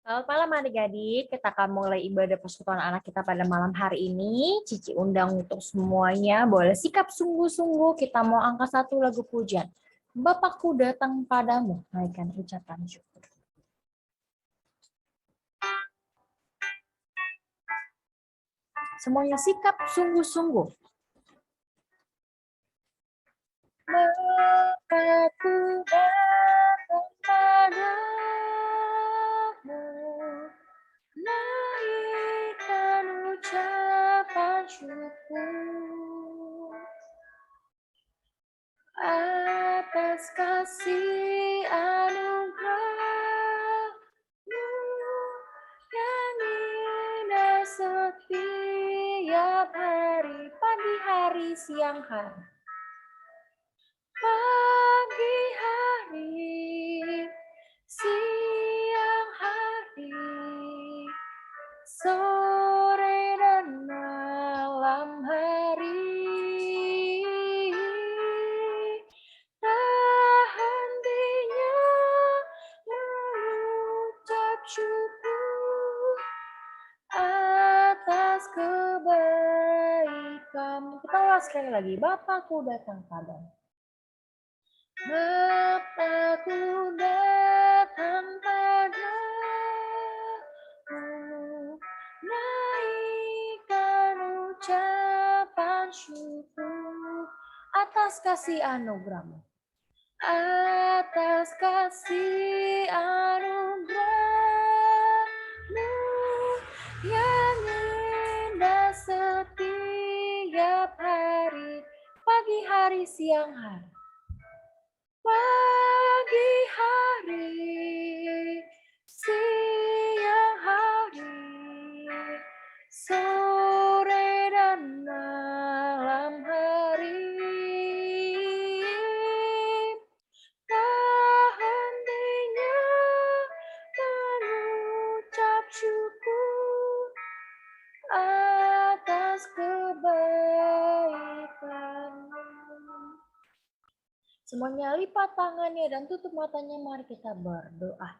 Selamat malam adik-adik, kita akan mulai ibadah persekutuan anak kita pada malam hari ini. Cici undang untuk semuanya, boleh sikap sungguh-sungguh, kita mau angkat satu lagu pujian. Bapakku datang padamu, naikkan ucapan syukur. Semuanya sikap sungguh-sungguh. Bapakku datang padamu, naikkan ucapan syukur atas kasih anugerah-Mu yang indah setiap hari, pagi hari, siang hari. Pagi hari, siang hari, sore dan malam hari, tak hentinya mengucap syukur atas kebaikan. Kita ulas sekali lagi, Bapakku datang padamu. Bapakku datang padamu, naikkan ucapan syukur atas kasih anugerah-Mu. Atas kasih anugerah-Mu yang indah setiap hari, pagi hari, siang hari. Pagi hari, siang hari, sore dan malam hari, tak hentinya mengucap syukur atas kebaikan-Mu. Semuanya lipat tangannya dan tutup matanya, mari kita berdoa.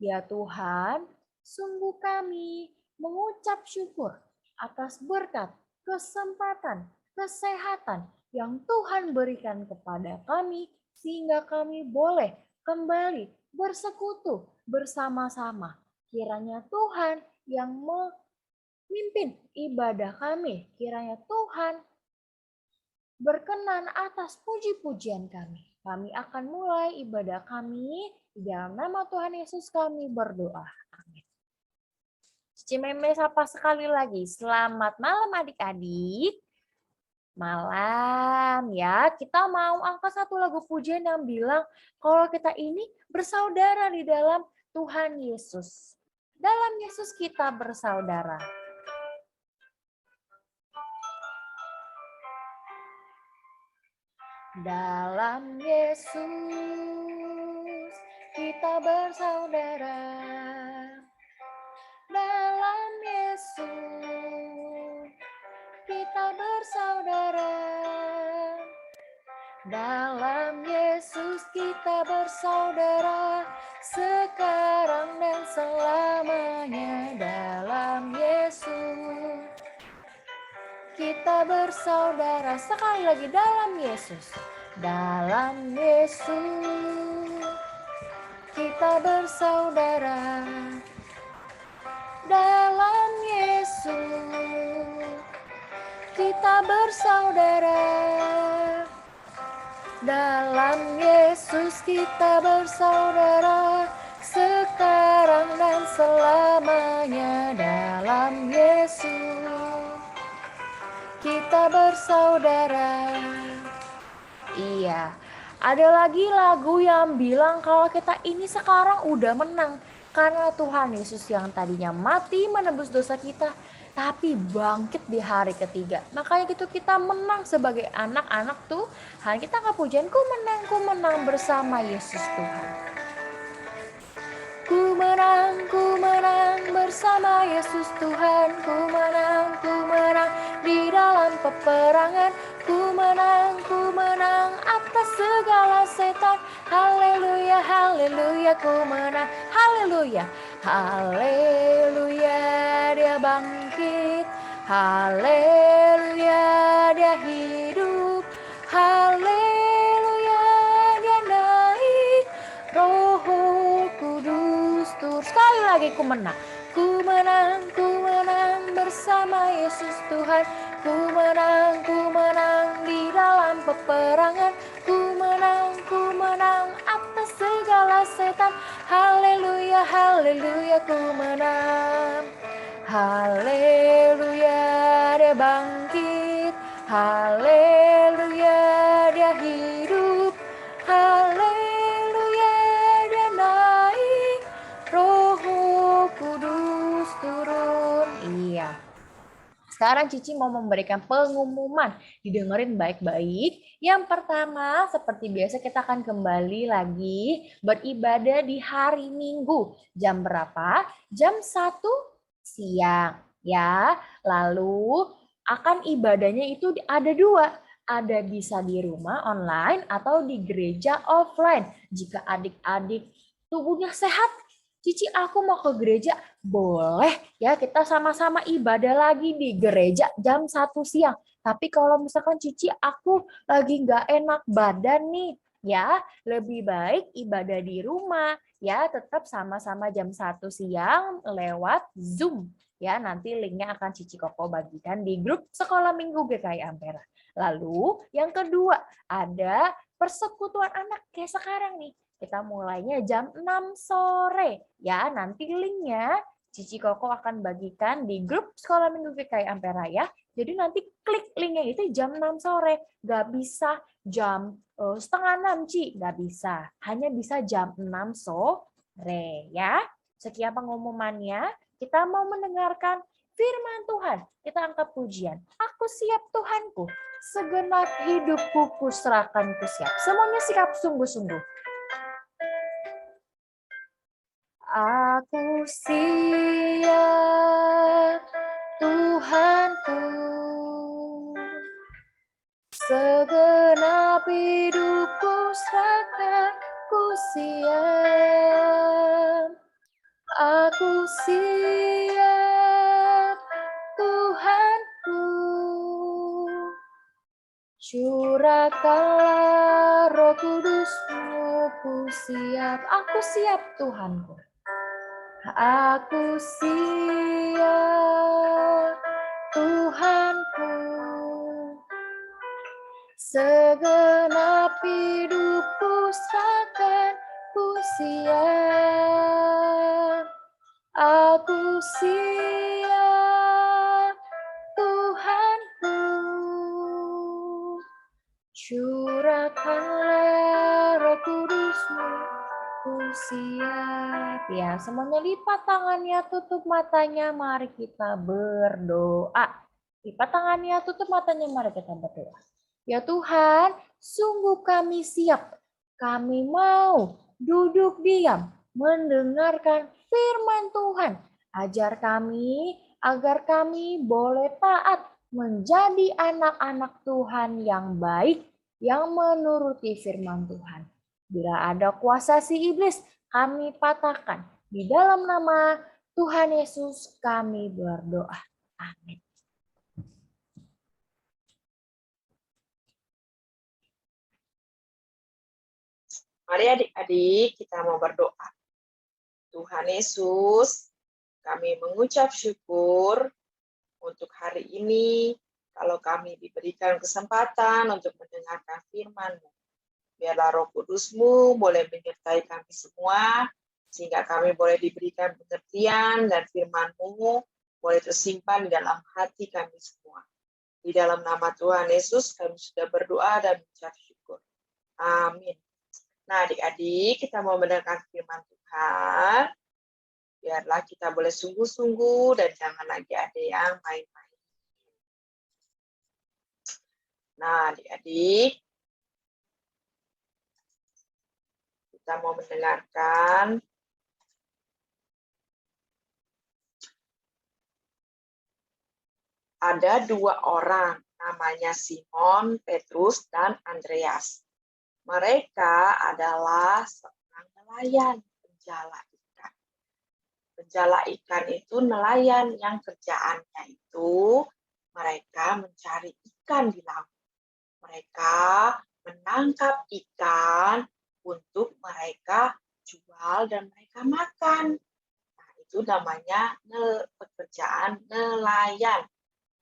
Ya Tuhan, sungguh kami mengucap syukur atas berkat, kesempatan, kesehatan yang Tuhan berikan kepada kami, sehingga kami boleh kembali bersekutu bersama-sama. Kiranya Tuhan yang memimpin ibadah kami, kiranya Tuhan berkenan atas puji-pujian kami. Kami akan mulai ibadah kami di dalam nama Tuhan Yesus kami berdoa. Amin. Cici Meme sapa sekali lagi. Selamat malam adik-adik. Malam ya, kita mau angkat satu lagu pujian yang bilang kalau kita ini bersaudara di dalam Tuhan Yesus. Dalam Yesus kita bersaudara. Dalam Yesus kita bersaudara. Dalam Yesus kita bersaudara. Dalam Yesus kita bersaudara sekarang dan selamanya. Dalam Yesus kita bersaudara, sekali lagi dalam Yesus. Dalam Yesus kita bersaudara. Dalam Yesus kita bersaudara. Dalam Yesus kita bersaudara sekarang dan selamanya. Dalam Yesus kita bersaudara. Iya, ada lagi lagu yang bilang kalau kita ini sekarang udah menang. Karena Tuhan Yesus yang tadinya mati menebus dosa kita, tapi bangkit di hari ketiga. Makanya gitu kita menang sebagai anak-anak Tuhan. Kita angkat pujian, ku menang bersama Yesus Tuhan. Ku menang bersama Yesus Tuhan. Ku menang di dalam peperangan. Ku menang atas segala setan. Haleluya, haleluya, ku menang. Haleluya, Haleluya, dia bangkit. Haleluya, dia hidup. Haleluya, dia naik. Roh Kudus turun. Sekali lagi ku menang bersama Yesus Tuhan. Ku menang di dalam peperangan. Ku menang atas segala setan. Haleluya, haleluya, ku menang. Haleluya, dia bangkit. Haleluya, dia hidup. Haleluya, dia naik. Roh Kudus turun. Iya. Sekarang Cici mau memberikan pengumuman. Didengerin baik-baik. Yang pertama, seperti biasa kita akan kembali lagi beribadah di hari Minggu. Jam berapa? Jam 1 siang. Ya, lalu akan ibadahnya itu ada 2. Ada bisa di rumah online atau di gereja offline. Jika adik-adik tubuhnya sehat, Cici aku mau ke gereja, boleh ya kita sama-sama ibadah lagi di gereja jam 1 siang. Tapi kalau misalkan Cici aku lagi nggak enak badan nih, ya lebih baik ibadah di rumah. Ya tetap sama-sama jam 1 siang lewat Zoom. Ya nanti linknya akan Cici Koko bagikan di grup Sekolah Minggu GKI Ampera. Lalu yang kedua ada persekutuan anak kayak sekarang nih. Kita mulainya jam 6 sore. Ya, nanti linknya Cici Koko akan bagikan di grup Sekolah Minggu GKI Ampera ya. Jadi nanti klik linknya itu jam 6 sore. Nggak bisa jam setengah 6, Ci. Nggak bisa. Hanya bisa jam 6 sore ya. Sekian pengumumannya. Kita mau mendengarkan firman Tuhan. Kita angkat pujian. Aku siap Tuhanku. Segenap hidupku kuserahkan ku siap. Semuanya sikap sungguh-sungguh. Aku siap Tuhanku, segenap hidupku serahkan ku siap. Aku siap Tuhanku, curahkanlah Roh Kudus-Mu, ku siap. Aku siap Tuhanku. Aku siap Tuhanku, segenap hidupku serahkan ku siap. Aku siap Tuhanku, curahkanlah Roh Kudus-Mu, ku siap. Ya, semuanya lipat tangannya, tutup matanya, mari kita berdoa. Lipat tangannya, tutup matanya, mari kita berdoa. Ya Tuhan, sungguh kami siap. Kami mau duduk diam, mendengarkan firman Tuhan. Ajar kami, agar kami boleh taat menjadi anak-anak Tuhan yang baik, yang menuruti firman Tuhan. Bila ada kuasa si iblis, kami patahkan. Di dalam nama Tuhan Yesus kami berdoa. Amin. Mari adik-adik kita mau berdoa. Tuhan Yesus, kami mengucap syukur untuk hari ini, kalau kami diberikan kesempatan untuk mendengarkan firman-Mu. Biarlah Roh Kudus-Mu boleh menyertai kami semua, sehingga kami boleh diberikan pengertian dan firman-Mu boleh tersimpan di dalam hati kami semua. Di dalam nama Tuhan Yesus kami sudah berdoa dan mengucap syukur. Amin. Nah, adik-adik, kita mau mendengarkan firman Tuhan. Biarlah kita boleh sungguh-sungguh dan jangan lagi ada yang main-main. Nah, adik-adik, kita mau mendengarkan ada 2 orang, namanya Simon, Petrus, dan Andreas. Mereka adalah seorang nelayan penjala ikan. penjala ikan itu nelayan yang kerjaannya itu mereka mencari ikan di laut. Mereka menangkap ikan untuk mereka jual dan mereka makan. Nah, itu namanya pekerjaan nelayan.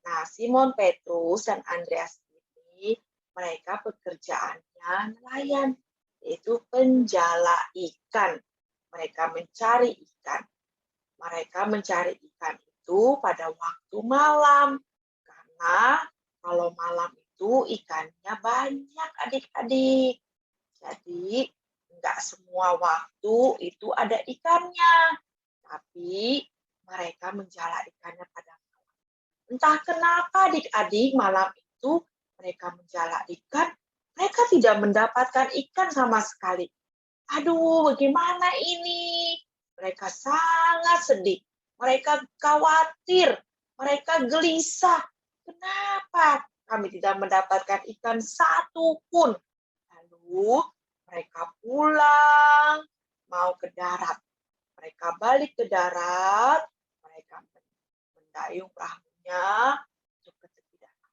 Nah, Simon Petrus dan Andreas ini mereka pekerjaannya nelayan, yaitu penjala ikan. Mereka mencari ikan. Mereka mencari ikan itu pada waktu malam. Karena kalau malam itu ikannya banyak adik-adik. Jadi enggak semua waktu itu ada ikannya. Tapi mereka menjala ikannya pada malam. Entah kenapa adik-adik malam itu mereka menjala ikan, mereka tidak mendapatkan ikan sama sekali. Aduh, bagaimana ini? Mereka sangat sedih. Mereka khawatir. Mereka gelisah. Kenapa kami tidak mendapatkan ikan satu pun? Lalu mereka pulang, mau ke darat. Mereka balik ke darat, mereka mendayung perahunya untuk ke tepi danau.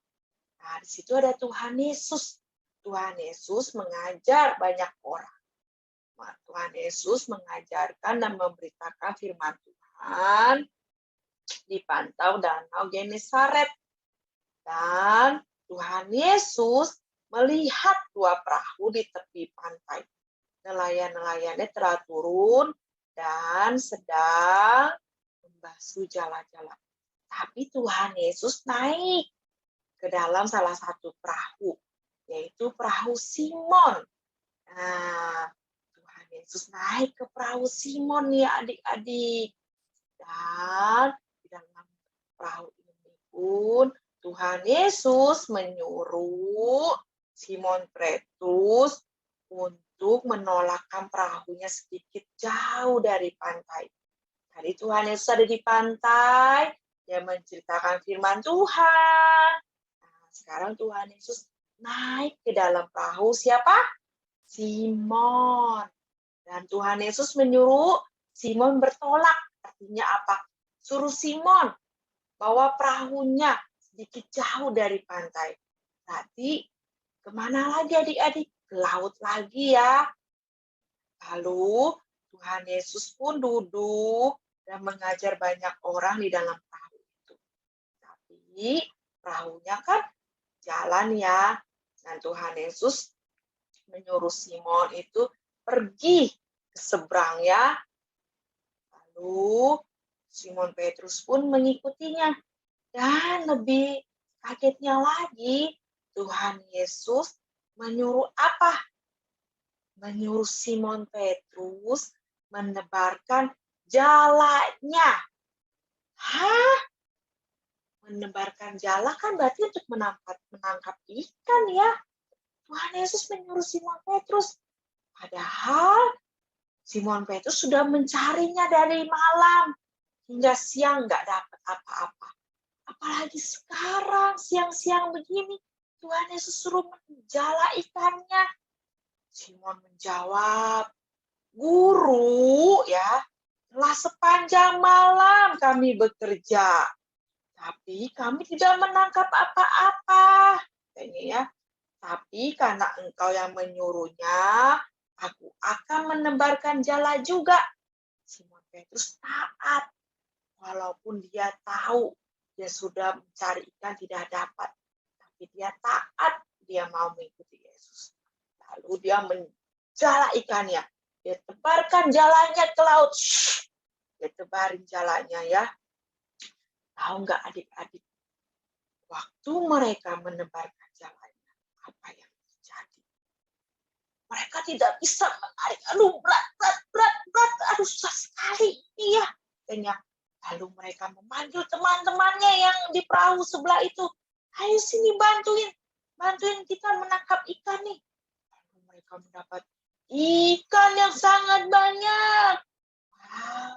Nah, di situ ada Tuhan Yesus. Tuhan Yesus mengajar banyak orang. Tuhan Yesus mengajarkan dan memberitakan firman Tuhan di pantau danau Genesaret. Dan Tuhan Yesus melihat dua perahu di tepi pantai. Nelayan-nelayannya telah turun dan sedang membasuh jala-jala. Tapi Tuhan Yesus naik ke dalam salah satu perahu, yaitu perahu Simon. Nah, Tuhan Yesus naik ke perahu Simon ya adik-adik. Dan di dalam perahu ini pun Tuhan Yesus menyuruh Simon Petrus untuk menolakkan perahunya sedikit jauh dari pantai. Tadi Tuhan Yesus ada di pantai, dia menceritakan firman Tuhan. Nah, sekarang Tuhan Yesus naik ke dalam perahu siapa? Simon. Dan Tuhan Yesus menyuruh Simon bertolak. Artinya apa? Suruh Simon bawa perahunya sedikit jauh dari pantai. Berarti kemana lagi adik-adik? Ke laut lagi ya. Lalu Tuhan Yesus pun duduk dan mengajar banyak orang di dalam perahu itu. Tapi perahunya kan jalan ya. Dan Tuhan Yesus menyuruh Simon itu pergi ke seberang ya. Lalu Simon Petrus pun mengikutinya. Dan lebih kagetnya lagi, Tuhan Yesus menyuruh apa? Menyuruh Simon Petrus menebarkan jalanya. Hah? Menebarkan jala kan berarti untuk menangkap ikan ya. Tuhan Yesus menyuruh Simon Petrus. Padahal Simon Petrus sudah mencarinya dari malam. Hingga siang nggak dapat apa-apa. Apalagi sekarang siang-siang begini, Tuhan Yesus suruh menjala ikannya. Simon menjawab, Guru, ya, telah sepanjang malam kami bekerja, tapi kami tidak menangkap apa-apa. Kayaknya ya. Tapi karena engkau yang menyuruhnya, aku akan menebarkan jala juga. Simon Petrus taat, walaupun dia tahu dia sudah mencari ikan tidak dapat. Tapi dia taat, dia mau mengikuti Yesus. Lalu dia menjala ikannya. Dia tebarkan jalanya ke laut. Dia tebarin jalanya ya. Tahu nggak adik-adik? Waktu mereka menebarkan jalanya, apa yang terjadi? Mereka tidak bisa menarik. Aduh, berat. Aduh, susah sekali. Iya. Lalu mereka memanggil teman-temannya yang di perahu sebelah itu. Ayo sini bantuin kita menangkap ikan nih. Lalu mereka mendapat ikan yang sangat banyak. Wow,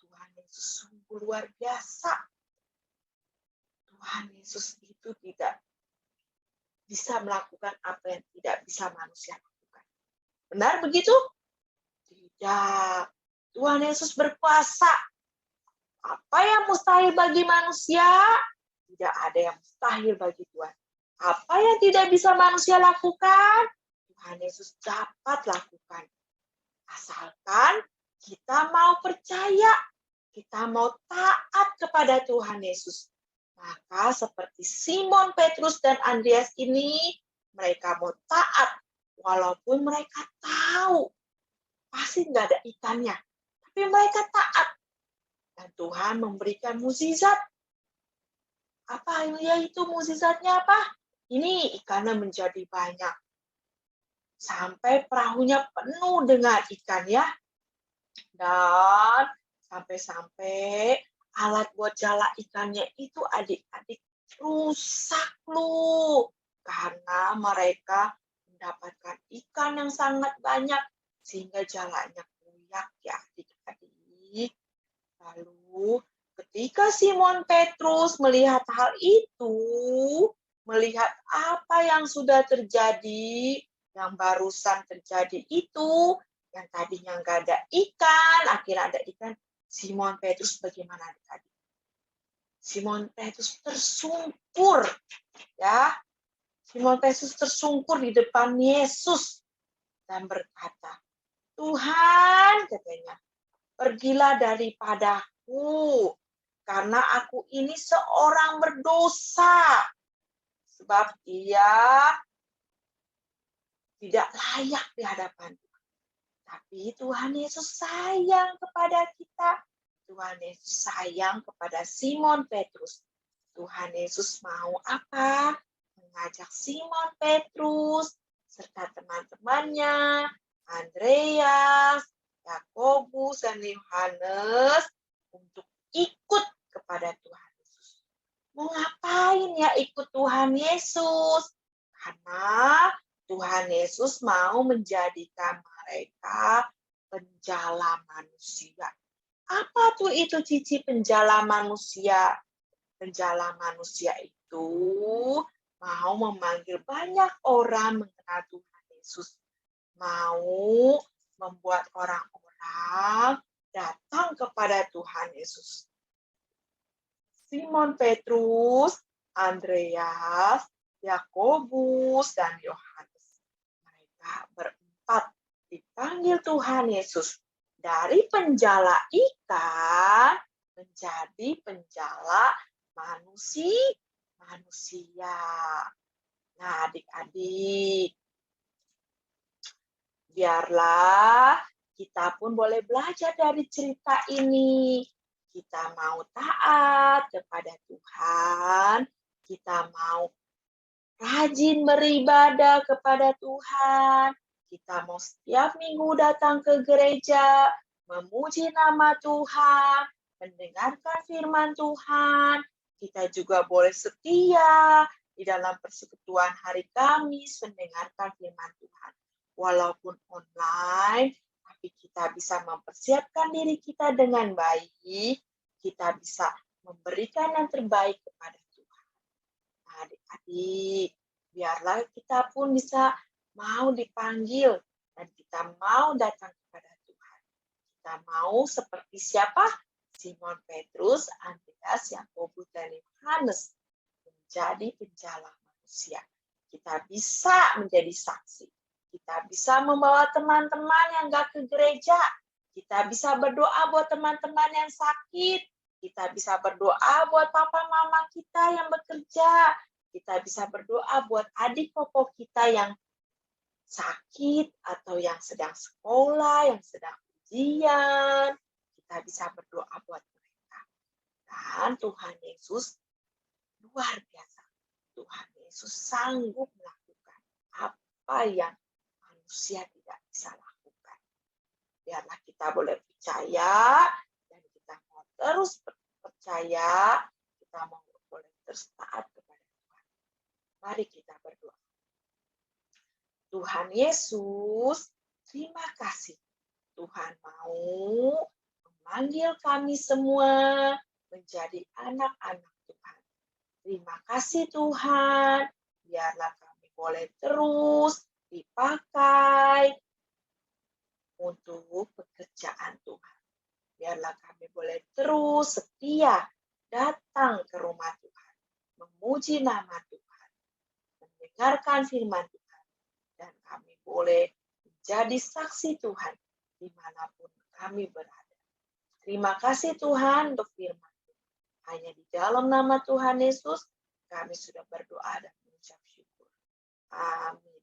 Tuhan Yesus sungguh luar biasa. Tuhan Yesus itu tidak bisa melakukan apa yang tidak bisa manusia lakukan. Benar begitu? Tidak. Tuhan Yesus berkuasa. Apa yang mustahil bagi manusia? Tidak ada yang mustahil bagi Tuhan. Apa yang tidak bisa manusia lakukan? Tuhan Yesus dapat lakukan. Asalkan kita mau percaya, kita mau taat kepada Tuhan Yesus. Maka seperti Simon, Petrus, dan Andreas ini, mereka mau taat. Walaupun mereka tahu pasti nggak ada ikannya. Tapi mereka taat. Dan Tuhan memberikan mukjizat. Apa yaitu mukjizatnya apa? Ini ikannya menjadi banyak. Sampai perahunya penuh dengan ikan ya. Dan sampai-sampai alat buat jala ikannya itu adik-adik rusak loh. Karena mereka mendapatkan ikan yang sangat banyak. Sehingga jalanya koyak ya adik-adik. Lalu ketika Simon Petrus melihat hal itu, melihat apa yang sudah terjadi, yang barusan terjadi itu, yang tadinya nggak ada ikan, akhirnya ada ikan. Simon Petrus bagaimana tadi? Simon Petrus tersungkur, ya. Simon Petrus tersungkur di depan Yesus dan berkata, Tuhan, katanya, pergilah daripadaku, karena aku ini seorang berdosa. Sebab ia tidak layak di hadapan Tuhan. Tapi Tuhan Yesus sayang kepada kita. Tuhan Yesus sayang kepada Simon Petrus. Tuhan Yesus mau apa? Mengajak Simon Petrus serta teman-temannya, Andreas, Yakobus, dan Yohanes untuk ikut kepada Tuhan Yesus. Mau ngapain ya ikut Tuhan Yesus? Karena Tuhan Yesus mau menjadikan mereka penjala manusia. Apa tuh itu Cici penjala manusia? Penjala manusia itu mau memanggil banyak orang mengenal Tuhan Yesus. Mau membuat orang-orang datang kepada Tuhan Yesus. Simon Petrus, Andreas, Yakobus, dan Yohanes. Mereka berempat dipanggil Tuhan Yesus dari penjala ikan menjadi penjala manusia. Nah, adik-adik, biarlah kita pun boleh belajar dari cerita ini. Kita mau taat kepada Tuhan, kita mau rajin beribadah kepada Tuhan, kita mau setiap minggu datang ke gereja, memuji nama Tuhan, mendengarkan firman Tuhan. Kita juga boleh setia di dalam persekutuan hari Kamis mendengarkan firman Tuhan. Walaupun online, tapi kita bisa mempersiapkan diri kita dengan baik, kita bisa memberikan yang terbaik kepada Tuhan. Nah, adik-adik, biarlah kita pun bisa mau dipanggil dan kita mau datang kepada Tuhan. Kita mau seperti siapa? Simon Petrus, Andreas, Yakobus, dan Yohanes menjadi penjala manusia. Kita bisa menjadi saksi. Kita bisa membawa teman-teman yang nggak ke gereja. Kita bisa berdoa buat teman-teman yang sakit. Kita bisa berdoa buat papa mama kita yang bekerja. Kita bisa berdoa buat adik popok kita yang sakit atau yang sedang sekolah, yang sedang ujian. Kita bisa berdoa buat mereka. Dan Tuhan Yesus luar biasa. Tuhan Yesus sanggup melakukan apa yang manusia tidak bisa lakukan. Biarlah kita boleh percaya dan kita mau terus percaya, kita mau boleh terus taat kepada Tuhan. Mari kita berdoa. Tuhan Yesus, terima kasih. Tuhan mau memanggil kami semua menjadi anak-anak Tuhan. Terima kasih Tuhan, biarlah kami boleh terus dipakai untuk pekerjaan Tuhan. biarlah kami boleh terus setia datang ke rumah Tuhan, memuji nama Tuhan, mendengarkan firman Tuhan, dan kami boleh menjadi saksi Tuhan dimanapun kami berada. Terima kasih Tuhan untuk firman. Hanya di dalam nama Tuhan Yesus, kami sudah berdoa dan mengucap syukur. Amin.